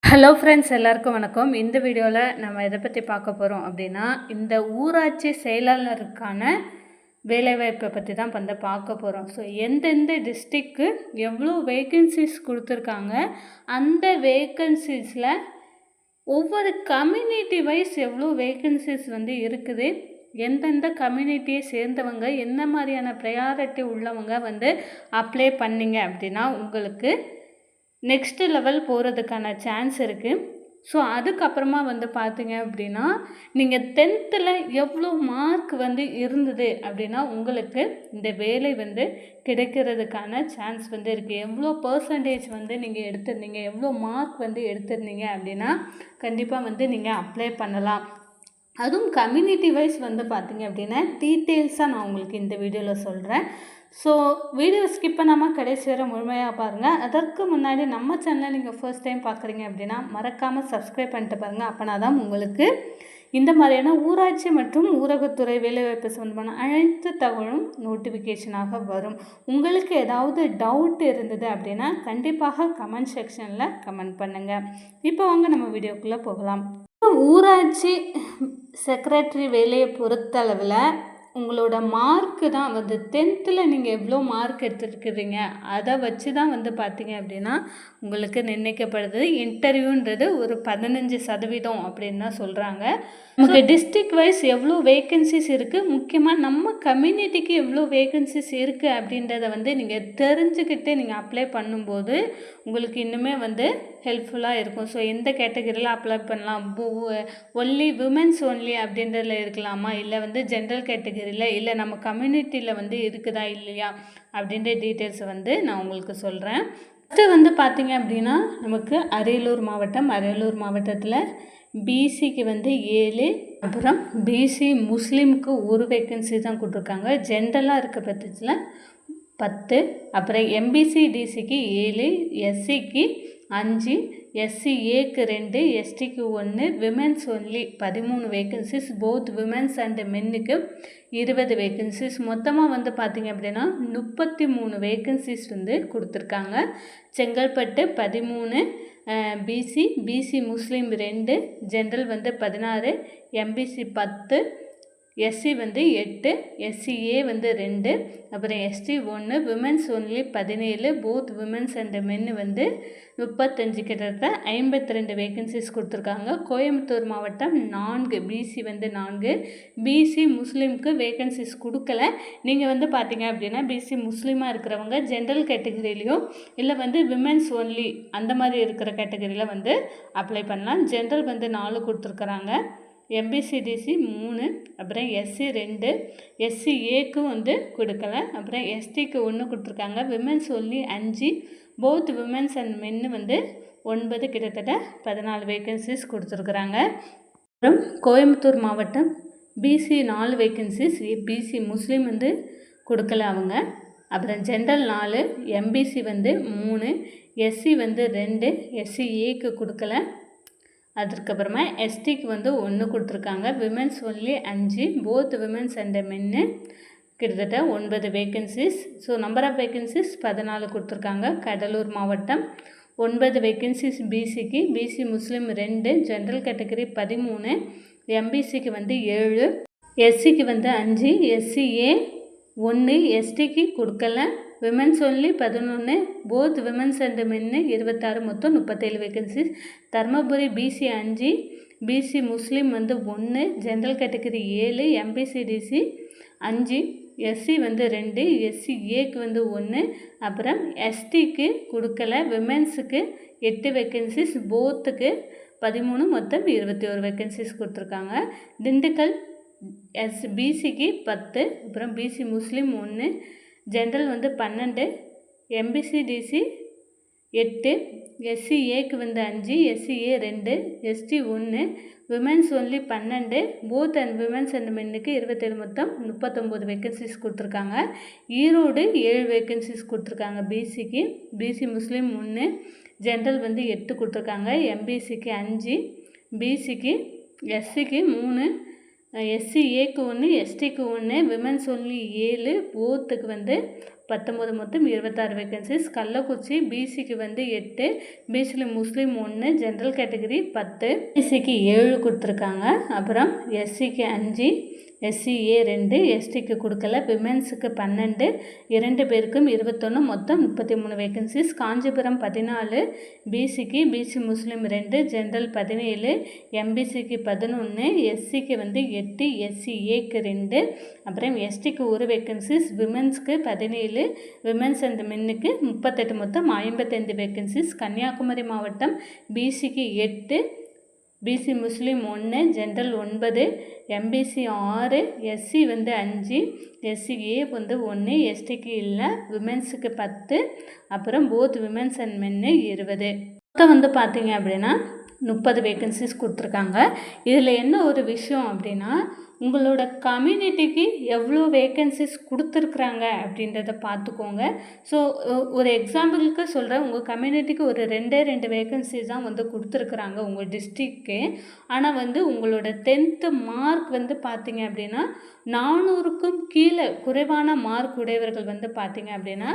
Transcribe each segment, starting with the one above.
Hello friends, எல்லாருக்கும் வணக்கம். இந்த வீடியோவில் நம்ம எதை பற்றி பார்க்க போகிறோம் அப்படின்னா, இந்த ஊராட்சி செயலாளருக்கான வேலைவாய்ப்பை பற்றி தான் வந்து பார்க்க போகிறோம். ஸோ எந்தெந்த டிஸ்ட்ரிக்க்கு எவ்வளோ வேக்கன்சிஸ் கொடுத்துருக்காங்க, அந்த வேக்கன்சிஸில் ஒவ்வொரு கம்யூனிட்டி வைஸ் எவ்வளோ வேக்கன்சிஸ் வந்து இருக்குது, எந்தெந்த கம்யூனிட்டியை சேர்ந்தவங்க என்ன மாதிரியான ப்ரையாரிட்டி உள்ளவங்க வந்து அப்ளை பண்ணிங்க அப்படின்னா உங்களுக்கு நெக்ஸ்ட்டு லெவல் போகிறதுக்கான சான்ஸ் இருக்குது. ஸோ அதுக்கப்புறமா வந்து பார்த்தீங்க அப்படின்னா, நீங்கள் 10th எவ்வளோ மார்க் வந்து இருந்தது அப்படின்னா உங்களுக்கு இந்த வேலை வந்து கிடைக்கிறதுக்கான சான்ஸ் வந்து இருக்குது. எவ்வளோ பர்சன்டேஜ் வந்து நீங்கள் எடுத்திருந்தீங்க, எவ்வளோ மார்க் வந்து எடுத்திருந்தீங்க அப்படின்னா கண்டிப்பாக வந்து நீங்கள் அப்ளை பண்ணலாம். அதுவும் கம்யூனிட்டி வைஸ் வந்து பார்த்தீங்க அப்படின்னா டீட்டெயில்ஸாக நான் உங்களுக்கு இந்த வீடியோவில் சொல்கிறேன். ஸோ வீடியோ ஸ்கிப் பண்ணாமல் கடைசி வரை முழுமையாக பாருங்கள். அதற்கு முன்னாடி நம்ம சேனலை நீங்கள் ஃபர்ஸ்ட் டைம் பார்க்குறீங்க அப்படின்னா மறக்காமல் சப்ஸ்கிரைப் பண்ணிட்டு பாருங்கள். அப்போனா தான் உங்களுக்கு இந்த மாதிரியான ஊராட்சி மற்றும் ஊரகத்துறை வேலைவாய்ப்பு சம்பந்தமான அனைத்து தகவலும் நோட்டிஃபிகேஷனாக வரும். உங்களுக்கு ஏதாவது டவுட் இருந்தது அப்படின்னா கண்டிப்பாக கமெண்ட் செக்ஷனில் கமெண்ட் பண்ணுங்கள். இப்போ வாங்க நம்ம வீடியோக்குள்ளே போகலாம். ஊராட்சி செக்ரட்டரி வேலையை பொறுத்தளவில் உங்களோட மார்க்கு தான் வந்து 10th நீங்கள் எவ்வளோ மார்க் எடுத்துருக்குறீங்க அதை வச்சு தான் வந்து பார்த்தீங்க அப்படின்னா உங்களுக்கு நிர்ணயிக்கப்படுது. இன்டர்வியூன்றது ஒரு 15% அப்படின்னு தான் சொல்கிறாங்க. நமக்கு டிஸ்ட்ரிக்ட் வைஸ் எவ்வளோ வேக்கன்சிஸ் இருக்குது, முக்கியமாக நம்ம கம்யூனிட்டிக்கு எவ்வளோ வேக்கன்சிஸ் இருக்குது அப்படின்றத வந்து நீங்கள் தெரிஞ்சுக்கிட்டு நீங்கள் அப்ளை பண்ணும்போது உங்களுக்கு இன்னுமே வந்து ஹெல்ப்ஃபுல்லாக இருக்கும். ஸோ எந்த கேட்டகரியில் அப்ளை பண்ணலாம், ஒன்லி விமென்ஸ் ஒன்லி அப்படின்றதுல இருக்கலாமா, இல்லை வந்து ஜென்ரல் கேட்டகரியில், இல்லை நம்ம கம்யூனிட்டியில் வந்து இருக்குதா இல்லையா அப்படின்ற டீட்டெயில்ஸை வந்து நான் உங்களுக்கு சொல்கிறேன். ஃபஸ்ட்டு வந்து பார்த்திங்க அப்படின்னா நமக்கு அரியலூர் மாவட்டத்தில் பிசிக்கு வந்து 7, அப்புறம் பிசி முஸ்லீமுக்கு 1 வேக்கன்சி தான் கொடுத்துருக்காங்க. ஜென்ரலாக இருக்க பட்சத்தில் 10, அப்புறம் எம்பிசி டிசிக்கு 7, எஸ்சிக்கு 5, எஸ்சிஏக்கு 2, எஸ்டிக்கு 1, women's only 13 vacancies, both women's and மென்னுக்கு 20 வேக்கன்சிஸ். மொத்தமாக வந்து பார்த்திங்க அப்படின்னா 33 வேக்கன்சிஸ் வந்து கொடுத்துருக்காங்க. செங்கல்பட்டு 13, பிசி முஸ்லீம் 2, ஜென்ரல் வந்து 16, எம்பிசி 10, எஸ்சி வந்து 8, எஸ்சிஏ வந்து 2, அப்புறம் ST 1, women's only 17, both women's and men வந்து 35, கிட்டத்தட்ட 52 வேக்கன்சிஸ் கொடுத்துருக்காங்க. கோயம்புத்தூர் மாவட்டம் 4, பிசி வந்து 4, பிசி முஸ்லீமுக்கு வேக்கன்சிஸ் கொடுக்கல. நீங்கள் வந்து பார்த்தீங்க அப்படின்னா பிசி முஸ்லீமாக இருக்கிறவங்க ஜென்ரல் கேட்டகரியிலையும் இல்லை வந்து விமென்ஸ் ஒன்லி அந்த மாதிரி இருக்கிற கேட்டகரியில் வந்து அப்ளை பண்ணலாம். ஜென்ரல் வந்து 4 கொடுத்துருக்குறாங்க, எம்பிசிடிசி 3, அப்புறம் எஸ்சி 2, எஸ்சிஏக்கு வந்து கொடுக்கல, அப்புறம் எஸ்டிக்கு 1 கொடுத்துருக்காங்க. Womens only 5, both women's and men வந்து 9, கிட்டத்தட்ட 14 வேக்கன்சிஸ் கொடுத்துருக்குறாங்க. அப்புறம் கோயம்புத்தூர் மாவட்டம் பிசி 4 வேக்கன்சிஸ், பிசி முஸ்லீம் வந்து கொடுக்கல அவங்க. அப்புறம் ஜென்ரல் 4, எம்பிசி வந்து 3, எஸ்சி வந்து 2, எஸ்சிஏக்கு கொடுக்கல. அதுக்கப்புறமா எஸ்டிக்கு வந்து 1 கொடுத்துருக்காங்க. Womens only 5, both women's and men கிட்டத்தட்ட 9 vacancies. So number of vacancies 14 கொடுத்துருக்காங்க. கடலூர் மாவட்டம் 9 வேக்கன்சிஸ் பிசிக்கு, பிசி முஸ்லீம் 2, ஜென்ரல் கேட்டகரி 13, எம்பிசிக்கு வந்து 7, எஸ்சிக்கு வந்து 5, எஸ்சிஏ 1, எஸ்டிக்கு கொடுக்கல. Womens only 11, both women's and men 26, மொத்தம் 37 vacancies. Dharmapuri BC 5, BC Muslim வந்து 1, ஜென்ரல் கேட்டகரி 7, எம்பிசிடிசி 5, எஸ்சி வந்து 2, எஸ்சிஏக்கு வந்து 1, அப்புறம் எஸ்டிக்கு கொடுக்கல. விமென்ஸுக்கு 8 வேக்கன்சிஸ், போத்துக்கு 13, மொத்தம் 21 வேக்கன்சிஸ் கொடுத்துருக்காங்க. திண்டுக்கல் பிசிக்கு 10, அப்புறம் பிசி முஸ்லீம் 1, ஜென்ரல் வந்து 12, எம்பிசிடிசி 8, எஸ்சிஏக்கு வந்து 5, SCA 2, ST 1, women's only 12, both and women's and மென்னுக்கு 27, மொத்தம் 39 வேக்கன்சிஸ் கொடுத்துருக்காங்க. ஈரோடு 7 வேக்கன்சிஸ் கொடுத்துருக்காங்க பிசிக்கு, பிசி முஸ்லீம் 1, ஜென்ரல் வந்து 8 கொடுத்துருக்காங்க. எம்பிசிக்கு 5, பிசிக்கு, எஸ்சிக்கு 3, எஸ்சிஏக்கு 1, எஸ்டிக்கு 1, விமென்ஸ் ஒன்லி 7, போத்துக்கு வந்து 19 மொத்தம் 26 வேகன்சிஸ். கள்ளக்குறிச்சி பிசிக்கு வந்து 8, பிசியில் முஸ்லீம் 1, ஜென்ரல் கேட்டகரி 10, பிசிக்கு 7 கொடுத்துருக்காங்க. அப்புறம் எஸ்சிக்கு 5, எஸ்சிஏ 2, எஸ்டிக்கு கொடுக்கல. விமென்ஸுக்கு 12, 2 பேருக்கும் 21, மொத்தம் 33 வேகன்சிஸ். காஞ்சிபுரம் 14, பிசிக்கு, பிசி முஸ்லீம் 2, ஜென்ரல் 17, எம்பிசிக்கு 11, எஸ்சிக்கு வந்து 8, எஸ்சிஏக்கு 2, அப்புறம் எஸ்டிக்கு 1 வேகன்சிஸ். விமென்ஸ்க்கு 17, விமென்ஸ் அண்ட் மென்னுக்கு 38, மொத்தம் 55 வேகன்சிஸ். கன்னியாகுமரி மாவட்டம் பிசிக்கு 8, பிசி முஸ்லீம் 1, ஜென்ரல் 9, எம்பிசி 6, எஸ்சி வந்து 5, எஸ்சிஏ வந்து 1, எஸ்டிக்கு இல்லை. விமென்ஸுக்கு 10, அப்புறம் போத் விமென்ஸ் அண்ட் மென்னு 20. மொத்தம் வந்து பார்த்தீங்க அப்படின்னா 30 வேகன்சிஸ் கொடுத்துருக்காங்க. இதில் என்ன ஒரு விஷயம் அப்படின்னா, உங்களோட கம்யூனிட்டிக்கு எவ்வளோ வேகன்சிஸ் கொடுத்துருக்குறாங்க அப்படின்றத பார்த்துக்கோங்க. ஸோ ஒரு எக்ஸாம்பிளுக்கு சொல்கிறேன், உங்கள் கம்யூனிட்டிக்கு ஒரு 2 வேகன்சிஸ் தான் வந்து கொடுத்துருக்குறாங்க உங்கள் டிஸ்ட்ரிக்ட்க்கு. ஆனால் வந்து உங்களோட 10th மார்க் வந்து பார்த்தீங்க அப்படின்னா 400க்கும் கீழே குறைவான மார்க் உடையவர்கள் வந்து பார்த்தீங்க அப்படின்னா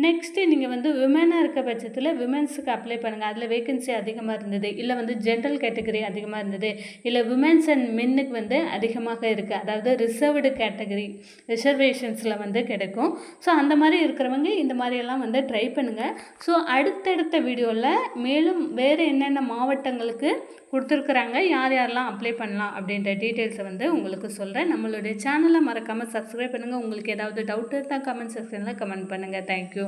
நெக்ஸ்ட்டு நீங்கள் வந்து விமனாக இருக்க பட்சத்தில் விமென்ஸுக்கு அப்ளை பண்ணுங்கள். அதில் வேகன்சி அதிகமாக இருந்தது, இல்லை வந்து ஜென்ரல் கேட்டகரி அதிகமாக இருந்தது, இல்லை விமென்ஸ் அண்ட் மென்னுக்கு வந்து அதிகமாக இருக்குது, அதாவது ரிசர்வ்டு கேட்டகரி ரிசர்வேஷன்ஸில் வந்து கிடைக்கும். ஸோ அந்த மாதிரி இருக்கிறவங்க இந்த மாதிரியெல்லாம் வந்து ட்ரை பண்ணுங்கள். ஸோ அடுத்தடுத்த வீடியோவில் மேலும் வேறு என்னென்ன மாவட்டங்களுக்கு கொடுத்துருக்குறாங்க, யார் யாரெல்லாம் அப்ளை பண்ணலாம் அப்படின்ற டீட்டெயில்ஸை வந்து உங்களுக்கு சொல்கிறேன். நம்மளுடைய சேனலை மறக்காமல் சப்ஸ்கிரைப் பண்ணுங்கள். உங்களுக்கு ஏதாவது டவுட் இருந்தால் கமெண்ட் செக்ஷனில் கமெண்ட் பண்ணுங்கள். தேங்க்யூ.